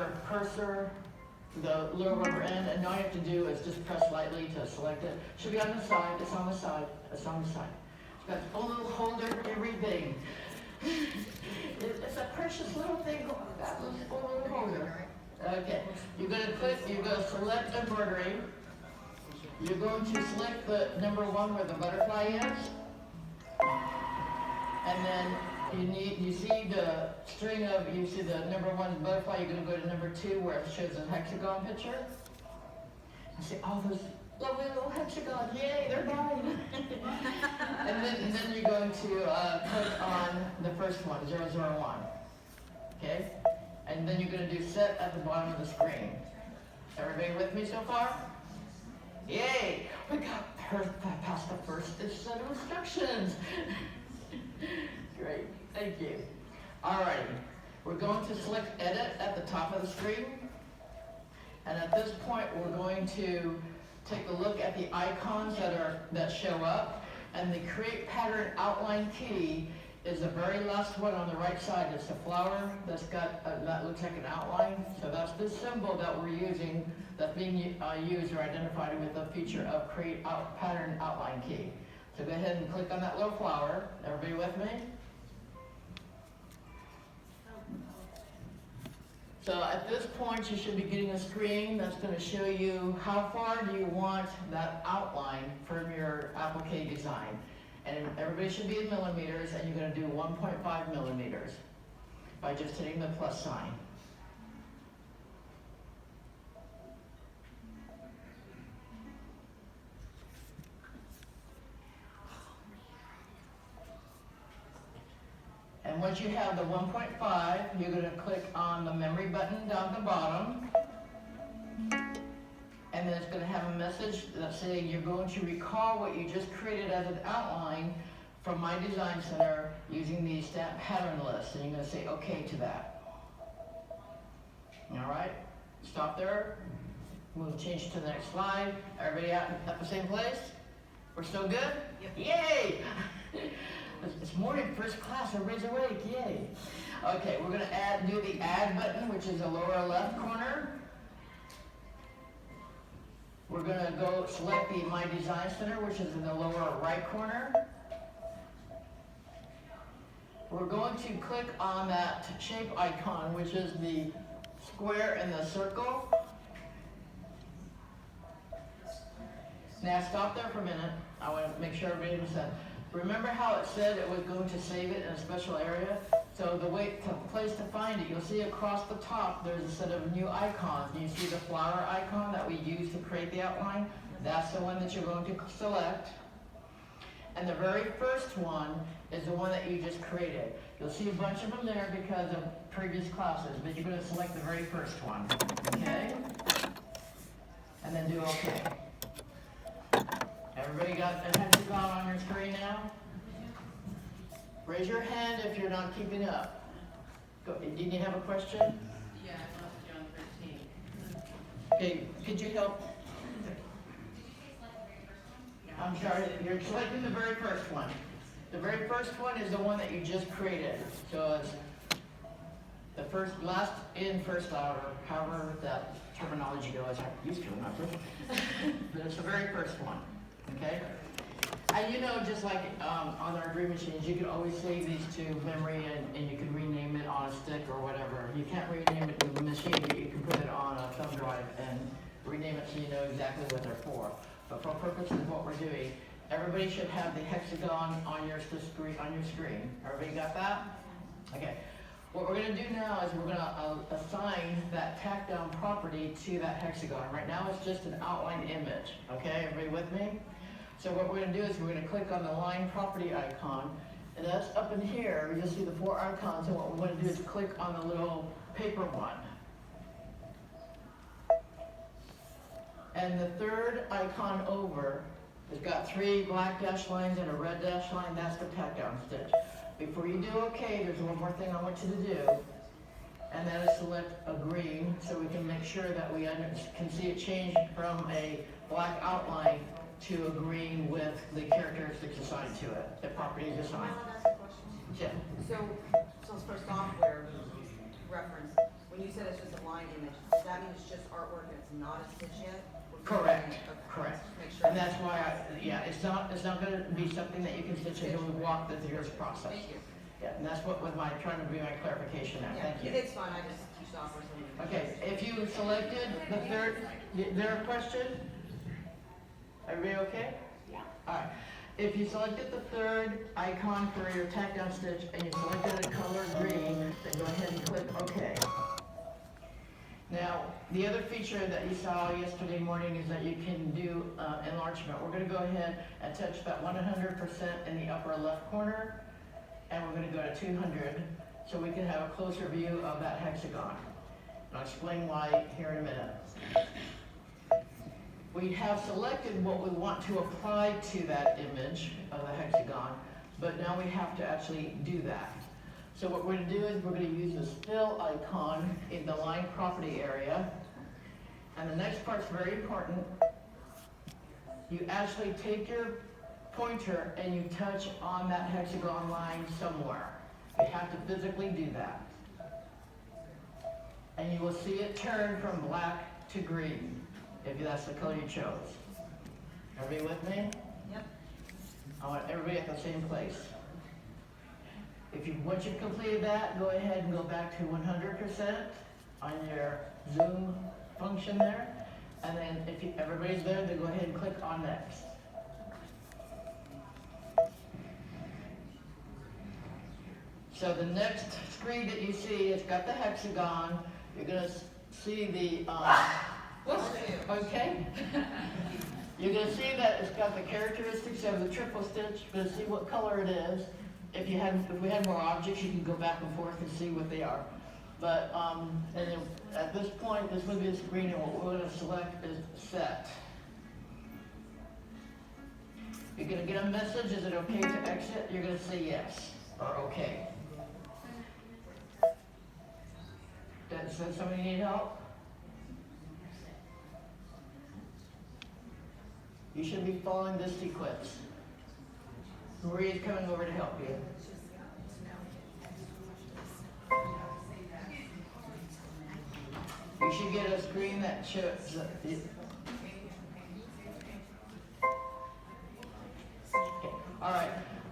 your cursor to the little rubber end, and all you have to do is just press lightly to select it. Should be on the side, it's on the side, it's on the side. It's got its own little holder, everything. It's a precious little thing, that little holder. Okay, you're going to select embroidery. You're going to select the number 1 where the butterfly is. And then you see the string of, you see the number 1 butterfly, you're going to go to number 2 where it shows a hexagon picture. You see all those lovely little hexagons, yay, they're mine. and then you're going to click on the first one, 001. Okay? And then you're going to do set at the bottom of the screen. Everybody with me so far? Yay! We got past the first set of instructions. Great, thank you. Alrighty, we're going to select edit at the top of the screen. And at this point, we're going to take a look at the icons that show up. And the create pattern outline key is the very last one on the right side. It's the flower that's got, that looks like an outline. So that's the symbol that we're using, that's being used or identified with the feature of create pattern outline key. So go ahead and click on that little flower. Everybody with me? So at this point, you should be getting a screen that's going to show you how far do you want that outline from your applique design. And everybody should be in millimeters, and you're going to do 1.5 millimeters by just hitting the plus sign. And once you have the 1.5, you're going to click on the memory button down the bottom. And then it's going to have a message that's saying you're going to recall what you just created as an outline from My Design Center using the stamp pattern list. And you're going to say OK to that. All right, stop there. We'll change to the next slide. Everybody at the same place? We're still good? Yep. Yay! It's morning, first class, everybody's awake, yay. Okay, we're gonna do the add button, which is the lower left corner. We're gonna go select the My Design Center, which is in the lower right corner. We're going to click on that shape icon, which is the square and the circle. Now stop there for a minute. I want to make sure everybody understands. Remember how it said it was going to save it in a special area? So the place to find it, you'll see across the top there's a set of new icons. You see the flower icon that we used to create the outline? That's the one that you're going to select. And the very first one is the one that you just created. You'll see a bunch of them there because of previous classes, but you're going to select the very first one, okay? And then do OK. Everybody got a hexagon on your screen now? Raise your hand if you're not keeping up. Did you have a question? Yeah, I lost you on 13. Okay, could you help? I'm sorry, you're selecting the very first one. The very first one is the one that you just created. So it's the last in, first out, or however that terminology goes. I'm used to remember. But it's the very first one. Okay? And you know, just like on our dream machines, you can always save these to memory and you can rename it on a stick or whatever. You can't rename it to the machine, but you can put it on a thumb drive and rename it so you know exactly what they're for. But for purposes of what we're doing, everybody should have the hexagon on your screen. Everybody got that? Okay. What we're going to do now is we're going to assign that tack down property to that hexagon. Right now it's just an outline image. Okay, everybody with me? So what we're going to do is we're going to click on the line property icon, and that's up in here. You'll see the 4 icons, and what we want to do is click on the little paper one. And the third icon over has got 3 black dash lines and a red dash line. That's the tack down stitch. Before you do OK, there's one more thing I want you to do, and that is select a green so we can make sure that we can see it change from a black outline to a green with the characteristics assigned to it, the properties assigned. I'll ask a question. Yeah. So for software reference, when you said it's just a line image, does that mean it's just artwork and it's not a stitch yet? Correct, Okay. correct. Just make sure. And that's why, yeah, it's not gonna be something that you can stitch until we walk through this process. Thank you. Yeah, and that's what was trying to be my clarification there, thank you. It's fine, I just, you saw for some. Okay, if you selected the third, is there a question? Everybody okay? Yeah. All right, if you selected the third icon for your tack down stitch and you selected a color green, then go ahead and click OK. Now, the other feature that you saw yesterday morning is that you can do enlargement. We're gonna go ahead and touch that 100% in the upper left corner, and we're gonna go to 200, so we can have a closer view of that hexagon. And I'll explain why here in a minute. We have selected what we want to apply to that image of the hexagon, but now we have to actually do that. So what we're going to do is we're going to use this fill icon in the line property area. And the next part's very important. You actually take your pointer and you touch on that hexagon line somewhere. You have to physically do that. And you will see it turn from black to green, if that's the color you chose. Everybody with me? Yep. I want everybody at the same place. Once you've completed that, go ahead and go back to 100% on your zoom function there. And then if everybody's there, then go ahead and click on next. So the next screen that you see, it's got the hexagon. You're gonna see the, okay? You're gonna see that it's got the characteristics of the triple stitch. You're gonna see what color it is. If we had more objects, you can go back and forth and see what they are. But, and then at this point, this would be the screen, and what we're gonna select is set. You're gonna get a message, is it okay to exit? You're gonna say yes, or okay. Does somebody need help? You should be following this sequence. Maria's coming over to help you. You should get a screen that shows. Okay. All right.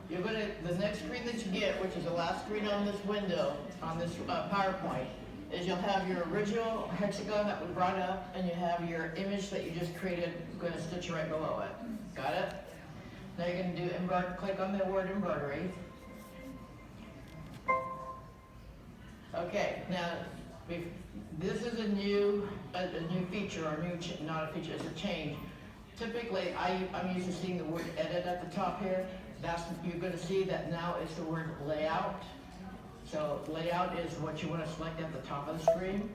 The next screen that you get, which is the last screen on this window, on this PowerPoint, is you'll have your original hexagon that was brought up, and you have your image that you just created, going to stitch right below it. Got it? Now you're going to do click on the word embroidery. Okay, now this is a new feature, or not a feature, it's a change. Typically, I'm used to seeing the word edit at the top here. You're going to see that now it's the word layout. So layout is what you want to select at the top of the screen.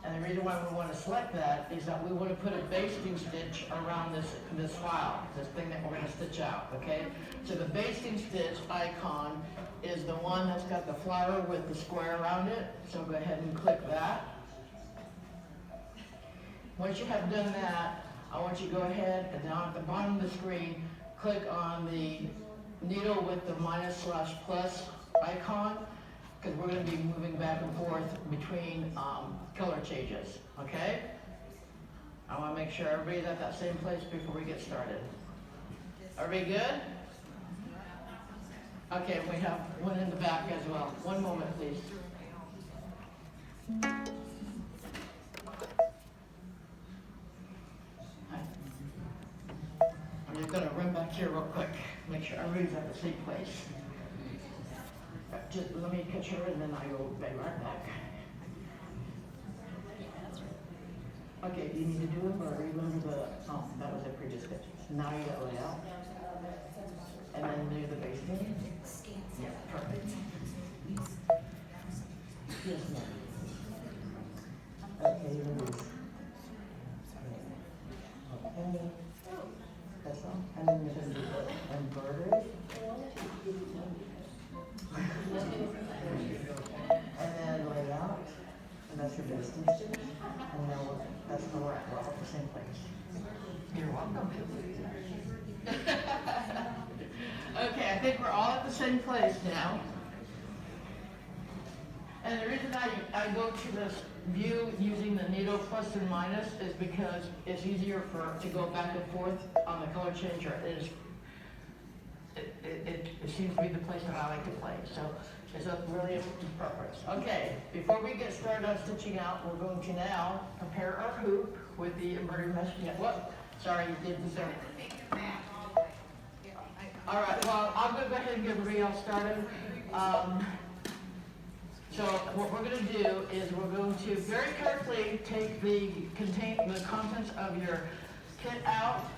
And the reason why we want to select that is that we want to put a basting stitch around this file, this thing that we're going to stitch out, okay? So the basting stitch icon is the one that's got the flower with the square around it. So go ahead and click that. Once you have done that, I want you to go ahead and down at the bottom of the screen, click on the needle with the minus/plus icon, because we're going to be moving back and forth between color changes, okay? I want to make sure everybody's at that same place before we get started. Everybody good? Okay, we have one in the back as well. One moment, please. I'm just going to run back here real quick, make sure everybody's at the same place. Just let me catch her and then I will be right back. Okay, you need to do it, or remember that was a previous stitch. Now you got layout. And then do the basting. Yeah, perfect. Yes, ma'am. Okay, release. Okay. That's all. And then you're going to do the embroidery. And then layout. And that's your basting stitch. And now that's the we're all at the same place. You're welcome. Okay, I think we're all at the same place now. And the reason I go to this view using the needle plus and minus is because it's easier to go back and forth on the color changer. It seems to be the place that I like to play, so it's a really important preference. Okay, before we get started on stitching out, we're going to now prepare our hoop with the embroidered mesh. What? Sorry, you did the same. All right, well, I'm gonna go ahead and get everybody else started. So what we're going to do is we're going to very carefully take the contents of your kit out